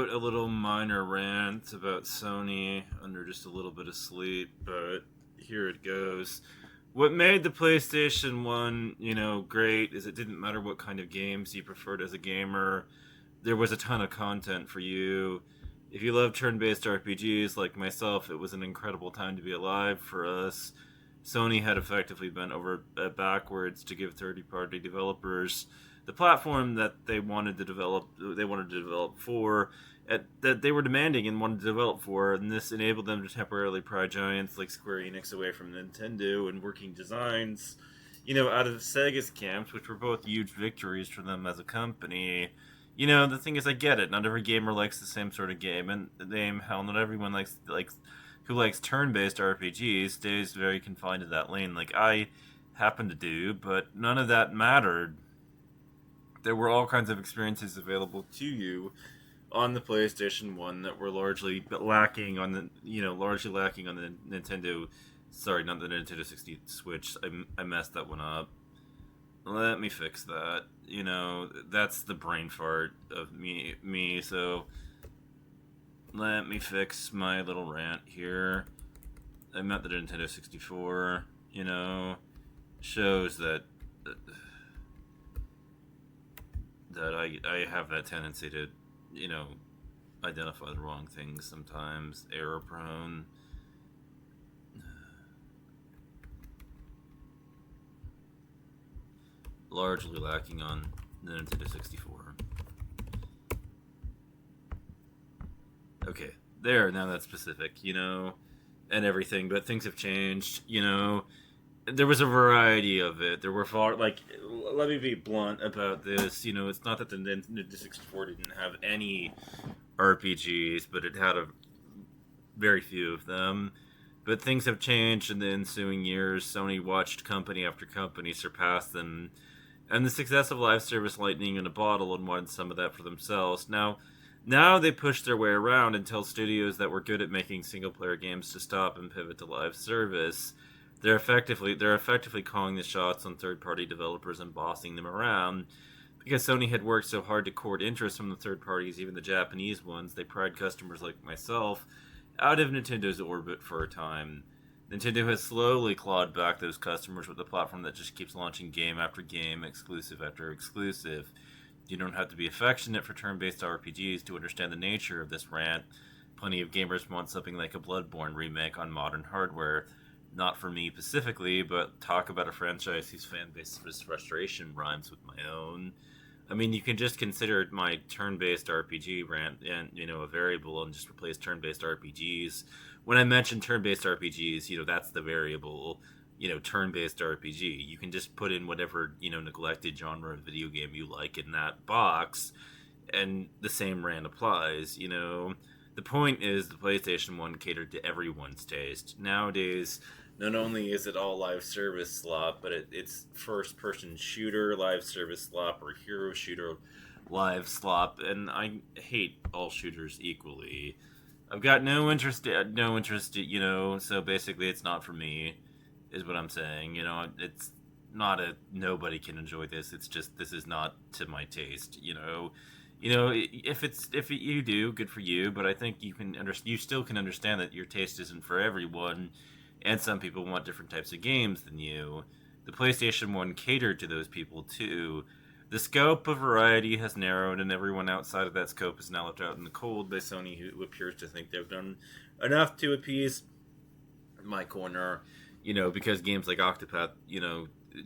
A little minor rant about Sony under just a little bit of sleep, but here it goes. What made the PlayStation 1, great is it didn't matter what kind of games you preferred as a gamer. There was a ton of content for you. If you love turn-based RPGs like myself, it was an incredible time to be alive for us. Sony had effectively bent over backwards to give third-party developers the platform that they wanted to develop for, that they were demanding and wanted to develop for, and this enabled them to temporarily pry giants like Square Enix away from Nintendo and working designs, out of Sega's camps, which were both huge victories for them as a company. The thing is, I get it. Not every gamer likes the same sort of game, and hell, not everyone likes who likes turn-based RPGs stays very confined to that lane, like I happen to do. But none of that mattered. There were all kinds of experiences available to you on the PlayStation 1 that were largely lacking on the Nintendo. Sorry, not the Nintendo 60 Switch. I messed that one up. Let me fix that. That's the brain fart of me. So let me fix my little rant here. I meant the Nintendo 64. Shows that I have that tendency to, identify the wrong things sometimes. Error prone. Largely lacking on the Nintendo 64. Okay, there, now that's specific, and everything, but things have changed, there was a variety of it. There were let me be blunt about this. It's not that the Nintendo 64 didn't have any RPGs, but it had a very few of them. But things have changed in the ensuing years. Sony watched company after company surpass them, and the success of live service lightning in a bottle, and wanted some of that for themselves. Now they push their way around and tell studios that were good at making single player games to stop and pivot to live service. They're effectively calling the shots on third party developers and bossing them around. Because Sony had worked so hard to court interest from the third parties, even the Japanese ones, they pried customers like myself out of Nintendo's orbit for a time. Nintendo has slowly clawed back those customers with a platform that just keeps launching game after game, exclusive after exclusive. You don't have to be affectionate for turn-based RPGs to understand the nature of this rant. Plenty of gamers want something like a Bloodborne remake on modern hardware. Not for me specifically, but talk about a franchise whose fan base's frustration rhymes with my own. I mean, you can just consider my turn-based RPG rant and a variable, and just replace turn-based RPGs. When I mention turn-based RPGs, that's the variable. Turn-based RPG. You can just put in whatever neglected genre of video game you like in that box, and the same rant applies. The point is the PlayStation 1 catered to everyone's taste. Nowadays, not only is it all live service slop, but it's first person shooter live service slop, or hero shooter live slop, and I hate all shooters equally. I've got no interest, so basically it's not for me, is what I'm saying. It's not nobody can enjoy this. It's just, this is not to my taste, if you do, good for you. But I think you still can understand that your taste isn't for everyone, and some people want different types of games than you. The PlayStation 1 catered to those people too. The scope of variety has narrowed, and everyone outside of that scope is now left out in the cold by Sony, who appears to think they've done enough to appease my corner. Because games like Octopath,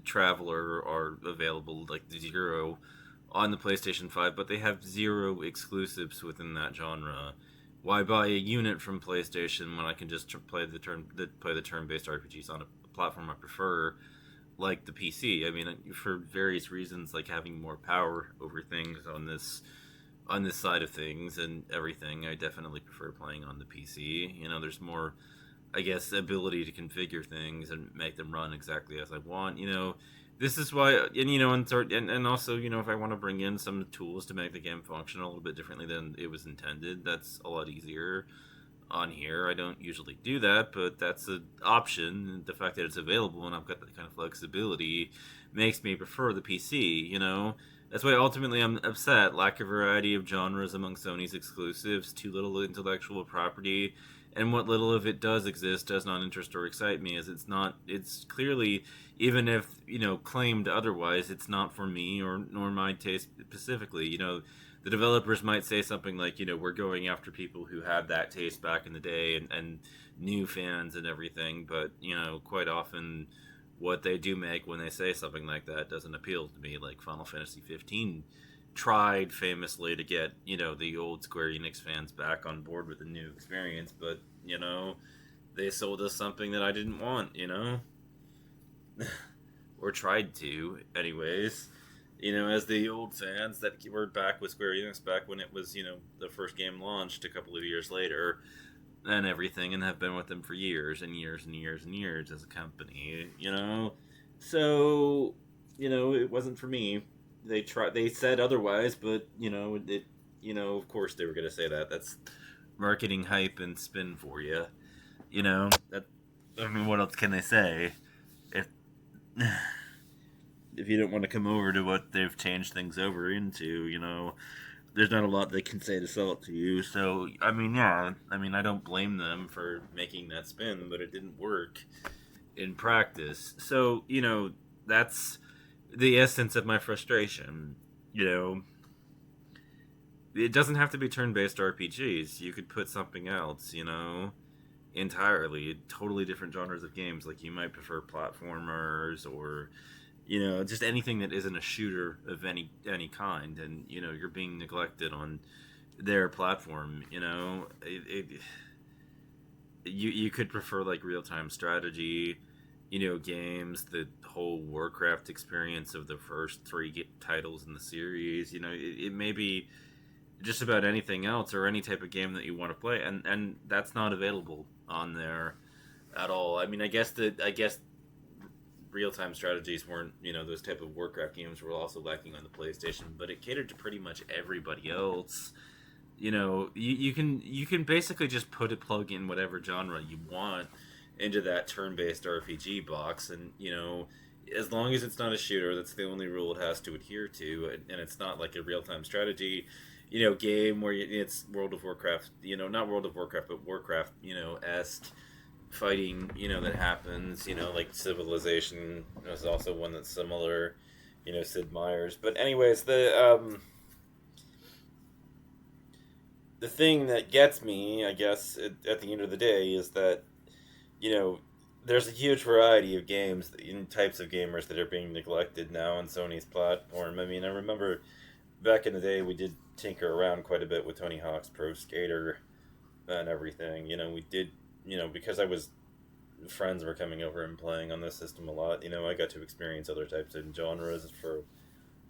Traveler are available, like zero on the PlayStation 5, but they have zero exclusives within that genre. Why buy a unit from PlayStation when I can just play the turn-based RPGs on a platform I prefer, like the PC? I mean, for various reasons, like having more power over things on this side of things and everything, I definitely prefer playing on the PC. There's more, I guess, ability to configure things and make them run exactly as I want. This is why, and also, if I want to bring in some tools to make the game function a little bit differently than it was intended, that's a lot easier on here. I don't usually do that, but that's an option. The fact that it's available and I've got that kind of flexibility makes me prefer the PC. That's why ultimately I'm upset. Lack of variety of genres among Sony's exclusives, too little intellectual property, and what little of it does exist does not interest or excite me. As it's not, it's clearly, even if claimed otherwise, it's not for me or nor my taste specifically. The developers might say something like, we're going after people who had that taste back in the day and new fans and everything, but quite often what they do make when they say something like that doesn't appeal to me. Like Final Fantasy 15 tried famously to get the old Square Enix fans back on board with a new experience, but they sold us something that I didn't want, or tried to, anyways. As the old fans that were back with Square Enix back when it was the first game launched a couple of years later, and everything, and have been with them for years and years and years and years as a company, So, it wasn't for me. They said otherwise, but of course they were gonna say that. That's marketing hype and spin for you. That. I mean, what else can they say? If if you don't want to come over to what they've changed things over into, there's not a lot they can say to sell it to you. So, I mean, yeah, I don't blame them for making that spin, but it didn't work in practice. So, that's the essence of my frustration. It doesn't have to be turn-based RPGs. You could put something else, entirely, totally different genres of games. Like, you might prefer platformers or just anything that isn't a shooter of any kind, and you're being neglected on their platform. You could prefer like real-time strategy, games, the whole Warcraft experience of the first three titles in the series. It may be just about anything else or any type of game that you want to play, and that's not available on there at all. I mean, I guess real-time strategies weren't, those type of Warcraft games were also lacking on the PlayStation, but it catered to pretty much everybody else. You can basically just plug in whatever genre you want into that turn-based RPG box, and as long as it's not a shooter, that's the only rule it has to adhere to, and it's not like a real-time strategy game where it's World of Warcraft, not World of Warcraft, but Warcraft, esque fighting, that happens, like Civilization is also one that's similar, Sid Meier's. But anyways, the thing that gets me, I guess, at the end of the day is that, there's a huge variety of games in types of gamers that are being neglected now on Sony's platform. I mean, I remember back in the day we did tinker around quite a bit with Tony Hawk's Pro Skater and everything. We did, because friends were coming over and playing on this system a lot, I got to experience other types of genres for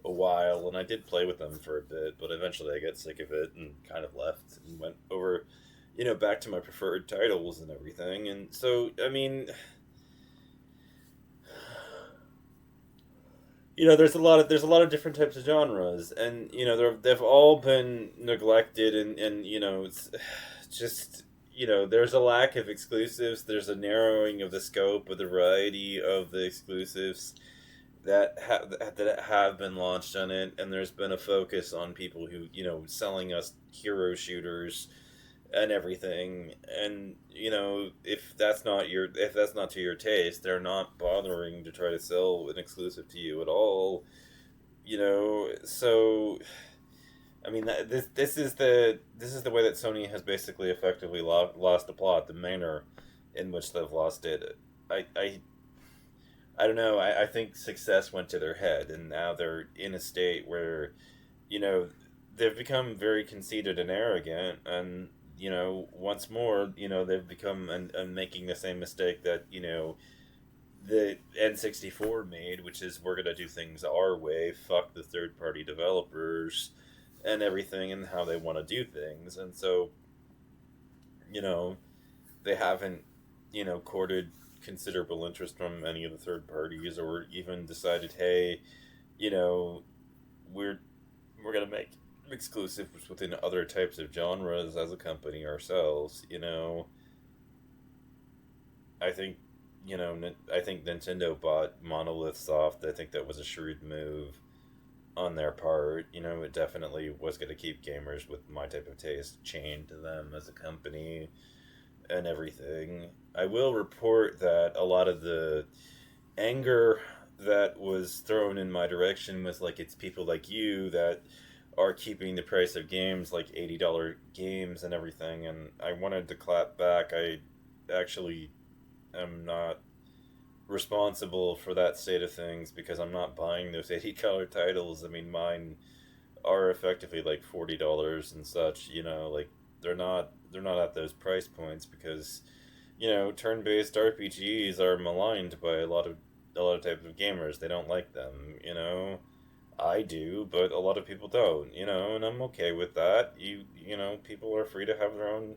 a while, and I did play with them for a bit, but eventually I got sick of it and kind of left and went over, back to my preferred titles and everything. And so, I mean, there's a lot of different types of genres, and they've all been neglected, and it's just there's a lack of exclusives. There's a narrowing of the scope of the variety of the exclusives that have been launched on it, and there's been a focus on people who selling us hero shooters and everything. And if that's not to your taste, they're not bothering to try to sell an exclusive to you at all. So I mean, this is the way that Sony has basically effectively lost the plot, the manner in which they've lost it. I don't know. I think success went to their head, and now they're in a state where, they've become very conceited and arrogant, and once more, they've become and making the same mistake that the N64 made, which is we're gonna do things our way, fuck the third party developers and everything and how they want to do things. And so, they haven't, courted considerable interest from any of the third parties, or even decided, hey, we're gonna make exclusives within other types of genres as a company ourselves. I think, I think Nintendo bought Monolith Soft. I think that was a shrewd move. on their part. You know, it definitely was going to keep gamers with my type of taste chained to them as a company and everything. I will report that a lot of the anger that was thrown in my direction was like, it's people like you that are keeping the price of games like $80 games and everything, and I wanted to clap back. I actually am not responsible for that state of things because I'm not buying those $80 titles. I mean, mine are effectively like $40 and such. You know, like they're not at those price points because turn-based RPGs are maligned by a lot of types of gamers. They don't like them. I do, but a lot of people don't. And I'm okay with that. People are free to have their own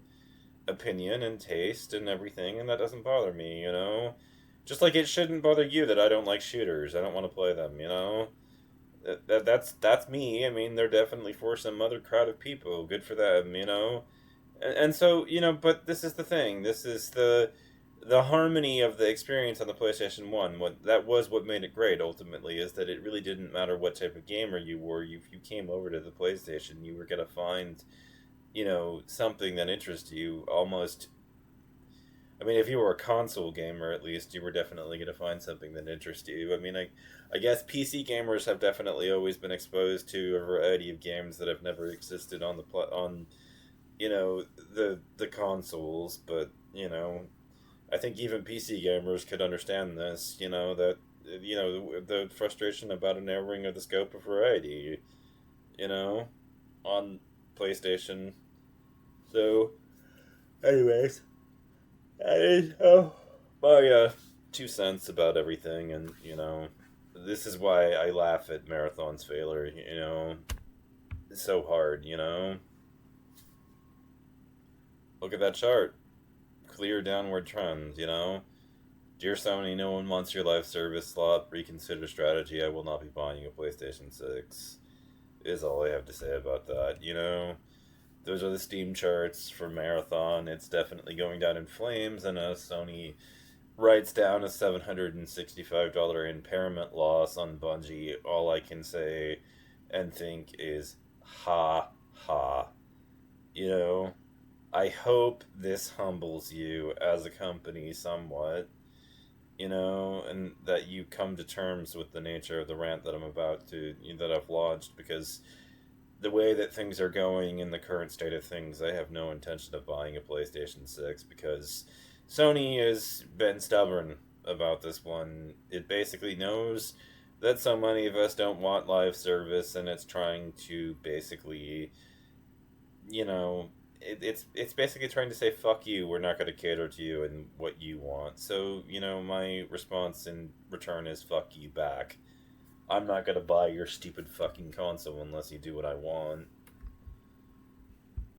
opinion and taste and everything, and that doesn't bother me. Just like it shouldn't bother you that I don't like shooters. I don't want to play them. That's me. I mean, they're definitely for some other crowd of people. Good for them. And so, but this is the thing. This is the harmony of the experience on the PlayStation 1. What made it great ultimately is that it really didn't matter what type of gamer you were. If you came over to the PlayStation, you were going to find something that interests you almost. I mean, if you were a console gamer, at least, you were definitely going to find something that interests you. I mean, I guess PC gamers have definitely always been exposed to a variety of games that have never existed on the consoles, but I think even PC gamers could understand this. That the frustration about a narrowing of the scope of variety. You know, on PlayStation. So, anyways, that is my 2 cents about everything, and this is why I laugh at Marathon's failure. It's so hard. Look at that chart. Clear downward trends. Dear Sony, no one wants your live service slot. Reconsider strategy. I will not be buying a PlayStation 6. Is all I have to say about that. Those are the Steam charts for Marathon. It's definitely going down in flames, and Sony writes down a $765 impairment loss on Bungie. All I can say and think is, ha ha. You know, I hope this humbles you as a company somewhat, and that you come to terms with the nature of the rant that that I've lodged, because the way that things are going in the current state of things, I have no intention of buying a PlayStation 6 because Sony has been stubborn about this one. It basically knows that so many of us don't want live service, and it's trying to basically, it's basically trying to say, fuck you, we're not going to cater to you and what you want. So, my response in return is fuck you back. I'm not going to buy your stupid fucking console unless you do what I want.